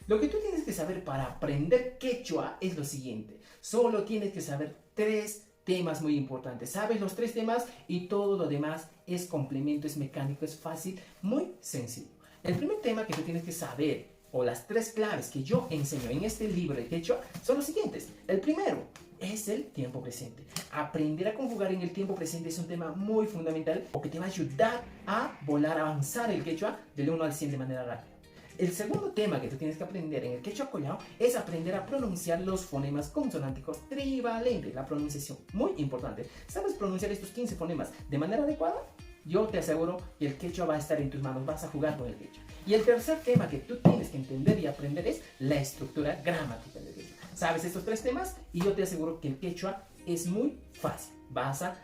Lo que tú tienes que saber para aprender quechua es lo siguiente. Solo tienes que saber 3 temas muy importantes. Sabes los 3 temas y todo lo demás es complemento, es mecánico, es fácil, muy sencillo. El primer tema que tú tienes que saber, o las 3 claves que yo enseño en este libro de quechua, son los siguientes. El primero es el tiempo presente. Aprender a conjugar en el tiempo presente es un tema muy fundamental porque te va a ayudar a volar, a avanzar el quechua del 1 al 100 de manera rápida. El segundo tema que tú tienes que aprender en el quechua collao es aprender a pronunciar los fonemas consonánticos trivalentes. La pronunciación, muy importante. ¿Sabes pronunciar estos 15 fonemas de manera adecuada? Yo te aseguro que el quechua va a estar en tus manos, vas a jugar con el quechua. Y el tercer tema que tú tienes que entender y aprender es la estructura gramatical del quechua. Sabes estos 3 temas y yo te aseguro que el quechua es muy fácil. Vas a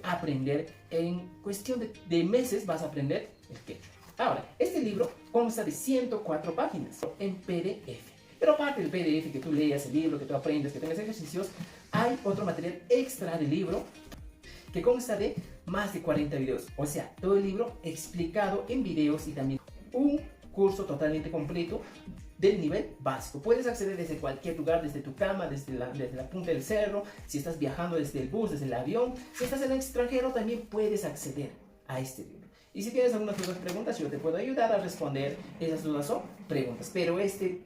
aprender en cuestión de meses, vas a aprender el quechua. Ahora, este libro consta de 104 páginas en PDF. Pero aparte del PDF, que tú leas el libro, que tú aprendas, que tengas ejercicios, hay otro material extra del libro que consta de más de 40 videos. O sea, todo el libro explicado en videos y también un curso totalmente completo del nivel básico. Puedes acceder desde cualquier lugar, desde tu cama, desde la punta del cerro, si estás viajando desde el bus, desde el avión, si estás en el extranjero también puedes acceder a este libro. Y si tienes algunas dudas o preguntas, yo te puedo ayudar a responder esas dudas o preguntas. Pero este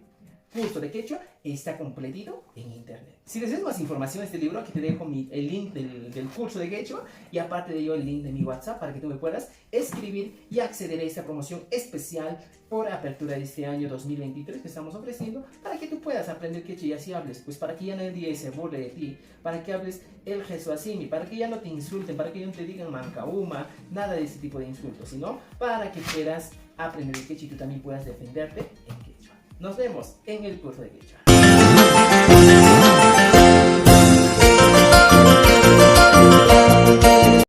curso de quechua está completito en internet. Si deseas más información de este libro, aquí te dejo el link del curso de quechua y aparte de ello el link de mi WhatsApp para que tú me puedas escribir y acceder a esta promoción especial por apertura de este año 2023 que estamos ofreciendo para que tú puedas aprender quechua y así hables, pues para que ya nadie se burle de ti, para que hables el jesuasimi, para que ya no te insulten, para que ya no te digan mancauma, nada de ese tipo de insultos, sino para que puedas aprender el quechua y tú también puedas defenderte en quechua. Nos vemos en el curso de quechua.